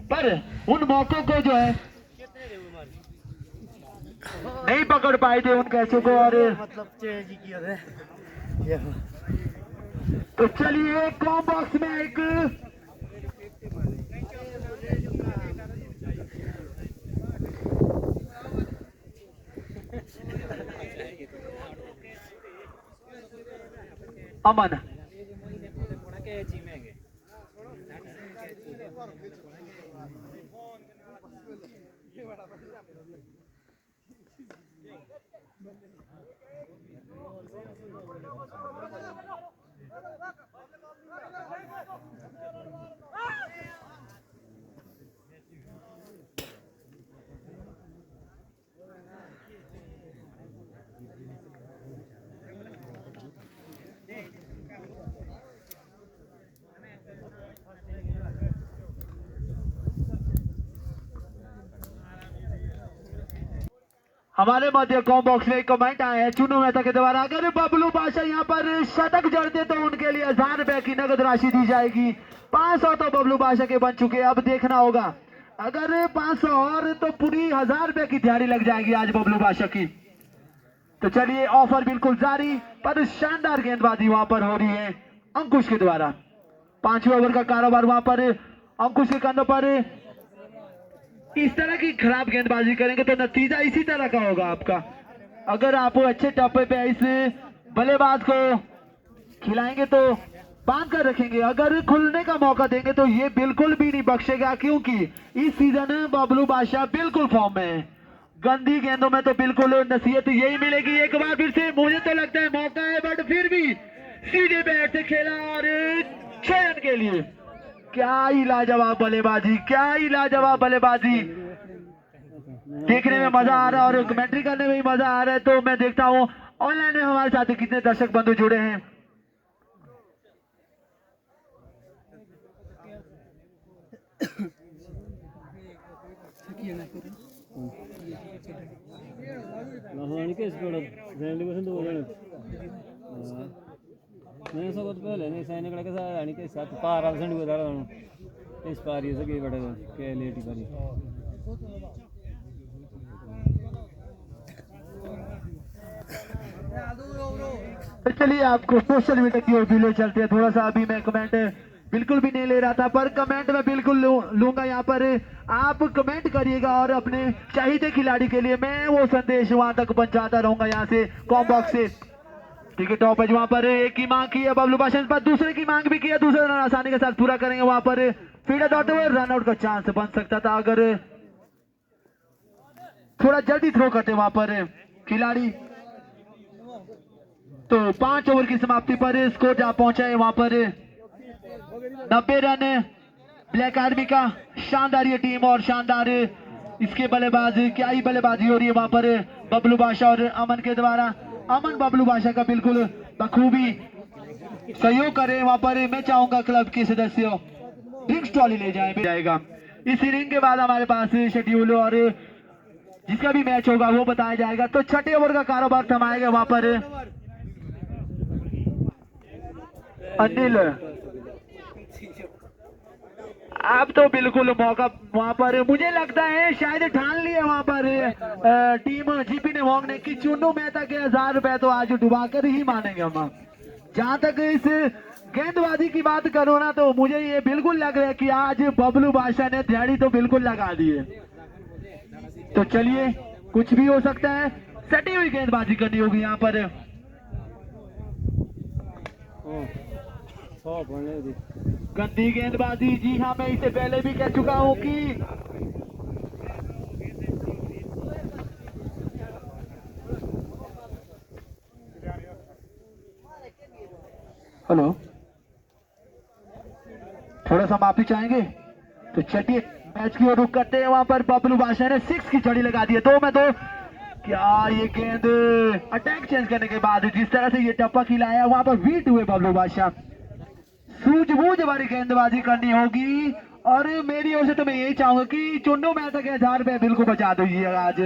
पर उन मौकों को जो है नहीं पकड़ पाए थे उन कैचों को। और मतलब चेंज किया था ये। तो चलिए कॉम बॉक्स में एक अमन हमारे मध्य कॉम बॉक्स में एक कमेंट आया है चुनू मेहता के द्वारा, अगर बबलू बादशाह यहाँ पर शतक जड़ते तो उनके लिए 1000 रुपए की नगद राशि दी जाएगी। 500 तो बबलू बादशाह के बन चुके, अब देखना होगा अगर 500 और तो पूरी 1000 रुपए की तैयारी लग जाएगी आज बबलू बादशाह की। तो चलिए ऑफर बिल्कुल जारी, पर शानदार गेंदबाजी वहां पर हो रही है अंकुश के द्वारा। 5वें ओवर का कारोबार वहां पर अंकुश के कंधों पर। इस तरह की खराब गेंदबाजी करेंगे तो नतीजा इसी तरह का होगा आपका। अगर आप अच्छे टप्पे पे इस बल्लेबाज को खिलाएंगे तो बांध कर रखेंगे, अगर खुलने का मौका देंगे तो ये बिल्कुल भी नहीं बख्शेगा, क्योंकि इस सीजन बबलू बादशाह बिल्कुल फॉर्म में है। गंदी गेंदों में तो बिल्कुल नसीहत यही मिलेगी। एक बार फिर से मुझे तो लगता है मौका है, बट फिर भी सीधे बैट से खेला और 6 रन के लिए। क्या ही लाजवाब बल्लेबाजी, क्या ही लाजवाब बल्लेबाजी। देखने में मजा आ रहा है और कमेंट्री करने में भी मजा आ रहा है। तो मैं देखता हूँ ऑनलाइन में हमारे साथ कितने दर्शक बंधु जुड़े हैं। नहीं सोबत पहले नहीं सैनिक के साथ आणि के साथ पारा संड उदाहरण इस पारी से के बड़े के लेटी पारी। तो चलिए आपको सोशल मीडिया की ओर भी ले चलते हैं। थोड़ा सा अभी मैं कमेंट बिल्कुल भी नहीं ले रहा था, पर कमेंट में बिल्कुल लूंगा। यहाँ पर आप कमेंट करिएगा और अपने चाहिए खिलाड़ी के लिए मैं वो संदेश वहां तक पहुंचाता रहूंगा यहाँ से कॉम बॉक्स से। ठीक है, टॉप एज वहां पर एक की मांग की है बबलू बादशाह, पर दूसरे की मांग भी की है। दूसरा रन आसानी के साथ पूरा करेंगे। वहां पर फील्डर दौड़ते हुए रन आउट का चांस बन सकता था अगर थोड़ा जल्दी थ्रो करते वहां पर खिलाड़ी। तो 5 ओवर की समाप्ति पर स्कोर जा पहुंचा है वहां पर 90 रन। ब्लैक आर्मी का शानदार ये टीम और शानदार इसके बल्लेबाज, क्या ही बल्लेबाजी हो रही है वहां पर बबलू बादशाह और अमन के द्वारा। अमन बबलू बादशाह का बिल्कुल बखूबी सहयोग करे वहां पर। मैं चाहूंगा क्लब के सदस्यों ड्रिंक्स ट्रॉली ले जाएगा। इस इनिंग के बाद हमारे पास शेड्यूल और जिसका भी मैच होगा वो बताया जाएगा। तो 6ठे ओवर का कारोबार थमाएगा वहां पर अनिल। अब तो बिल्कुल मौका वहां पर मुझे लगता है शायद ठान लिया वहां पर टीम जीपी ने वॉन्ग ने कि चुन्नू मेहता के 1000 रुपए तो आज डुबा कर ही मानेंगे हम। जहां तक इस गेंदबाजी की बात करो ना, तो मुझे ये बिल्कुल लग रहा है कि आज बबलू बादशाह ने दिहाड़ी तो बिल्कुल लगा दी है। तो चलिए कुछ भी हो सकता है, सटी हुई गेंदबाजी करनी होगी यहाँ पर। गंदी गेंदबाजी, जी हाँ, मैं इससे पहले भी कह चुका हूं कि हेलो, थोड़ा सा माफी चाहेंगे। तो चलिए मैच की ओर रुख करते हैं। वहां पर बबलू बादशाह ने 6 की छड़ी लगा दी है। 2 में 2। क्या ये गेंद अटैक चेंज करने के बाद जिस तरह से ये टप्पा खिलाया वहां पर वीट हुए बबलू बादशाह। सूझबूझ वाली गेंदबाजी करनी होगी और मेरी ओर से तो मैं यही चाहूंगा कि चुन्नू मेहता के 1000 रुपए बिल्कुल बचा दीजिए आज,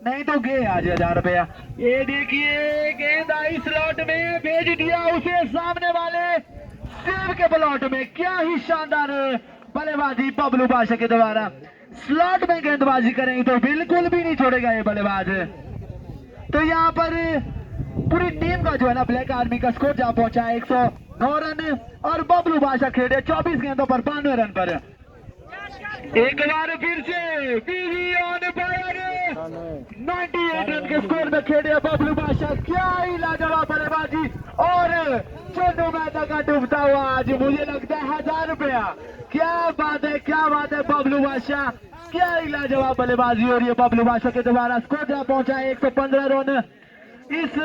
नहीं तो गए आज 1000 रुपया। ये देखिए गेंद आई स्लॉट में, भेज दिया उसे सामने वाले सेव के ब्लॉट में। क्या ही शानदार बल्लेबाजी बबलू बादशाह के द्वारा। स्लॉट में गेंदबाजी करेंगे तो बिल्कुल भी नहीं छोड़ेगा ये बल्लेबाज। तो यहाँ पर पूरी टीम का जो है ना ब्लैक आर्मी का स्कोर जहाँ पहुंचा है 109 रन और बबलू बादशाह खेले 24 गेंदों पर 92 रन पर। एक बार फिर से बीवी ऑन फायर 98 रन के स्कोर में खेले बबलू बादशाह। क्या ही लाजवाब बल्लेबाजी और चोटो मेहता का डूबता हुआ आज मुझे लगता है 1000 रुपया। क्या बात है बबलू बादशाह, क्या ही लाजवाब बल्लेबाजी हो रही है बबलू बादशाह के द्वारा। स्कोर जहाँ पहुंचा है 115 रन। इस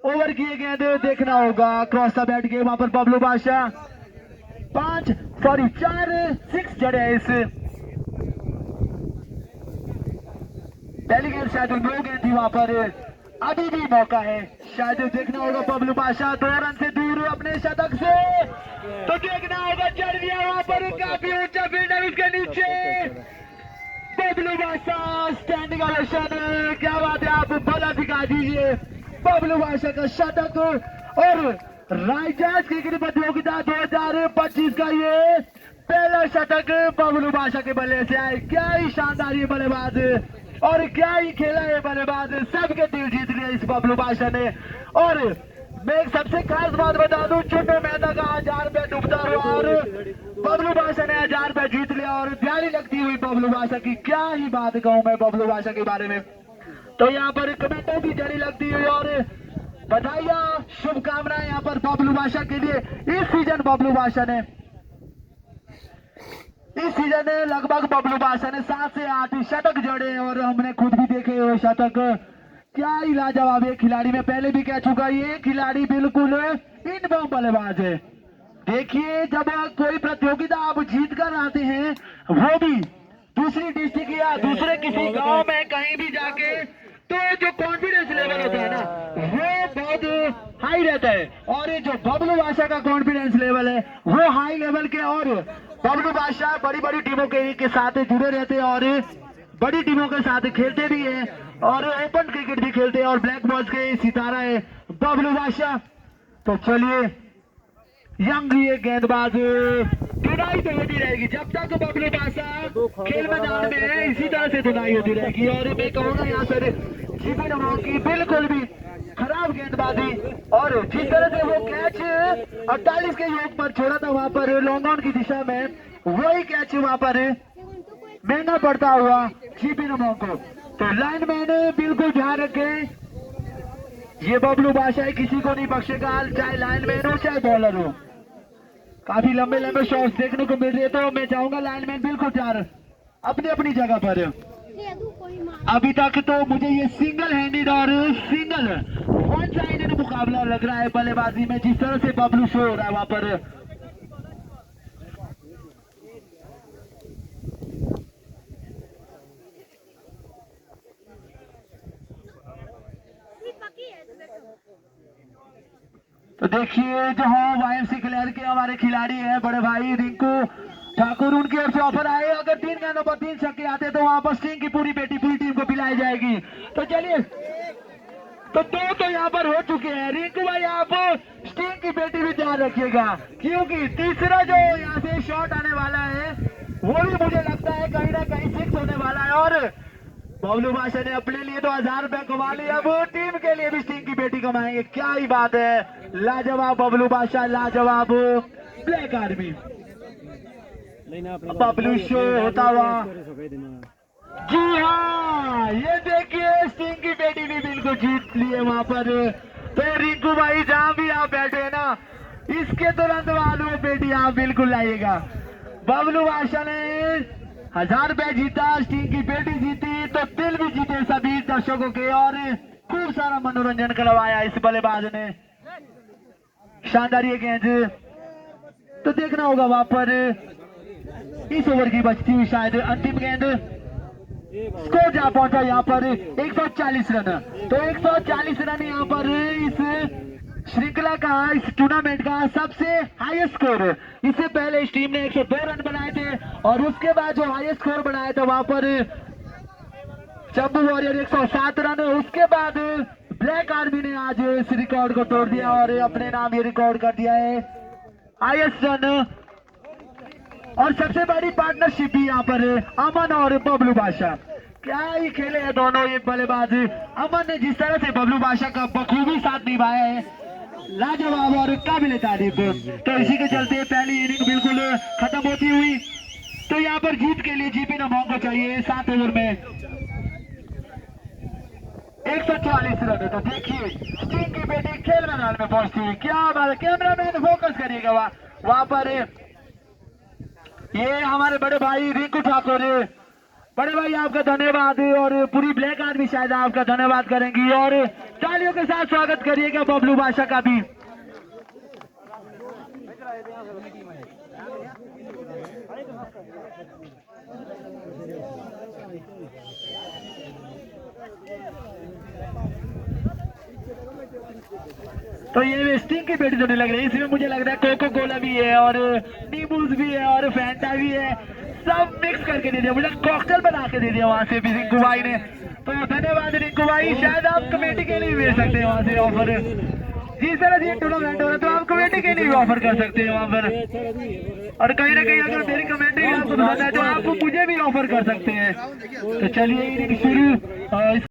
ओवर की ये गेंद देखना होगा क्रॉस द बैट के वहां पर बबलू बादशाह 4 6 जड़े हैं इस पहली गेंद शायद 9 गेंद थी वहां पर। अभी भी मौका है, शायद देखना होगा बबलू बादशाह 2 रन से दूर अपने शतक से। तो देखना होगा चढ़ दिया वहां पर काफी ऊंचा फील्डर उसके नीचे बबलू बादशाह स्टैंडिंग ओवेशन। क्या बात है, आप बला दिखा दीजिए बबलू बादशाह का शतक। और राइजर्स क्रिकेट प्रतियोगिता 2025 का ये पहला शतक बबलू बादशाह के बल्ले से आए। क्या ही शानदार ये बल्लेबाज और क्या ही खेला ये बल्लेबाज, सबके दिल जीत लिया इस बबलू बादशाह ने। और मैं एक सबसे खास बात बता दूं, छोटो मेहता का 1000 रुपया डूबता हुआ और बबलू बादशाह ने 1000 रुपया जीत लिया और प्यारी लगती हुई बबलू बादशाह की। क्या ही बात कहूं मैं बबलू बादशाह के बारे में। तो यहाँ पर कमेंटों की जड़ी लगती हुई और बधाइयां शुभकामनाएं यहाँ पर बबलू बादशाह के लिए। इस सीजन बबलू बादशाह ने लगभग बबलू बादशाह ने 7 से 8 शतक जड़े और हमने खुद भी देखे हुए शतक। क्या ही लाजवाब है खिलाड़ी, में पहले भी कह चुका, ये खिलाड़ी बिल्कुल इनबॉम बल्लेबाज है। देखिए जब कोई प्रतियोगिता आप जीत कर आते हैं वो भी दूसरी डिस्ट्रिक्ट या दूसरे किसी गांव में कहीं भी जाके, तो जो कॉन्फिडेंस लेवल होता है ना वो बहुत हाई रहता है। और ये जो बबलू बादशाह का कॉन्फिडेंस लेवल है वो हाई लेवल के। और बबलू बादशाह बड़ी बड़ी टीमों के साथ जुड़े रहते हैं और बड़ी टीमों के साथ खेलते भी है और ओपन क्रिकेट भी खेलते हैं और ब्लैक बॉल्स के सितारा है बबलू बादशाह। तो चलिए यंग ये गेंदबाज धुनाई तो होती रहेगी जब तक बबलू बादशाह खेल मैदान में है, इसी तरह से धुनाई होती रहेगी। और मैं कहूँगा यहाँ पर जीपी नमो की बिल्कुल भी खराब गेंदबाजी और जिस तरह से वो कैच 48 के योग पर छोड़ा था वहां पर लॉन्ग ऑन की दिशा में, वही कैच वहां पर महंगा पड़ता हुआ जीपी नमो को। तो लाइनमैन बिल्कुल ध्यान रखें, ये बबलू बादशाह किसी को नहीं बख्शेगा, चाहे लाइनमैन हो चाहे बॉलर हो। काफी लंबे लंबे शॉट्स देखने को मिल रहे हैं, तो मैं चाहूंगा लाइनमैन बिल्कुल ध्यान अपनी अपनी जगह पर। अभी तक तो मुझे ये सिंगल हैंडेड और सिंगल वन साइडेड मुकाबला लग रहा है बल्लेबाजी में, जिस तरह से बबलू शो हो रहा है वहां पर। तो देखिए जो वाईएमसी क्लियर के हमारे खिलाड़ी हैं बड़े भाई रिंकू ठाकुर, उनकी ओर से ऑफर आए, अगर 3 गेंदों पर 3 छक्के आते तो वहां पर स्टिंग की पूरी बेटी पूरी टीम को पिलाई जाएगी। तो चलिए, तो 2 तो यहाँ पर हो चुके हैं। रिंकू भाई आप स्टिंग की बेटी भी ध्यान रखिएगा, क्योंकि तीसरा जो यहाँ से शॉट आने वाला है वो भी मुझे लगता है कहीं ना कहीं 6 होने वाला है। और बबलू बादशाह ने अपने लिए तो 1000 रुपया कमा लिया, अब टीम के लिए भी स्टिंग की बेटी कमाएंगे। क्या ही बात है, लाजवाब बबलू बादशाह, लाजवाब ब्लैक आर्मी। बबलू शो होता हुआ, जी हाँ ये देखिए स्टिंग की बेटी भी बिल्कुल जीत लिए वहां पर। तो रिंकू भाई जहां भी आप बैठे हैं ना, इसके तुरंत वालों बेटी आप बिल्कुल लाइएगा। बबलू बादशाह ने 1000 रुपया जीता, स्टिंग की बेटी जीती, तो दिल भी जीते सभी दर्शकों के और खूब सारा मनोरंजन करवाया इस बल्लेबाज ने। शानदार ये गेंद, तो देखना होगा वहां पर इस ओवर की बचती हुई शायद अंतिम गेंद। स्कोर जहां पहुंचा यहाँ पर 140 रन। तो 140 रन यहाँ पर इस श्रृंखला का, इस टूर्नामेंट का सबसे हाईएस्ट स्कोर। इससे पहले इस टीम ने 102 रन बनाए थे और उसके बाद जो हाईएस्ट स्कोर बनाया था वहां पर जम्मू वॉरियर 107 रन। उसके बाद ब्लैक आर्मी ने आज इस रिकॉर्ड को तोड़ दिया और अपने नाम ये रिकॉर्ड कर दिया है हाईएस्ट रन और सबसे बड़ी पार्टनरशिप भी यहाँ पर अमन और बबलू बादशाह, क्या ही खेले हैं दोनों ये बल्लेबाज। अमन ने जिस तरह से बबलू बादशाह का बखूबी साथ निभाया है, लाजवाब और काबिल तारीफ। तो इसी के चलते पहली इनिंग बिल्कुल खत्म होती हुई। तो यहाँ पर जीत के लिए जीपी नमोंग को चाहिए 7 ओवर में 144 रन। तो देखिए स्टिंग की बैटिंग खेल मैदान में पहुंचती हुई, क्या बात। कैमरामैन फोकस करिएगा वहां पर। ये हमारे बड़े भाई रिंकू ठाकुर, बड़े भाई आपका धन्यवाद, और पूरी ब्लैक आर्मी शायद आपका धन्यवाद करेंगी। और तालियों के साथ स्वागत करिएगा बबलू बादशाह का भी। तो ये वेस्टिंग की बेटी तो नहीं लग रही, इसमें मुझे लग रहा है कोको कोला भी है और नींबूस भी है और फैंटा भी है, सब मिक्स करके दे दिया, मुझे कॉकटेल बना के दे दिया वहां से भी रिंकू भाई ने। तो धन्यवाद रिंकू भाई, शायद आप कमेटी के लिए भेज सकते हैं वहां से ऑफर। जिस तरह से टूर्नामेंट हो रहा है तो आप कमेटी के लिए भी ऑफर कर सकते हैं वहां पर। और कहीं ना कहीं अगर मेरी कमेटी आपको पसंद है तो आप मुझे भी ऑफर कर सकते हैं। तो चलिए इनिंग शुरू।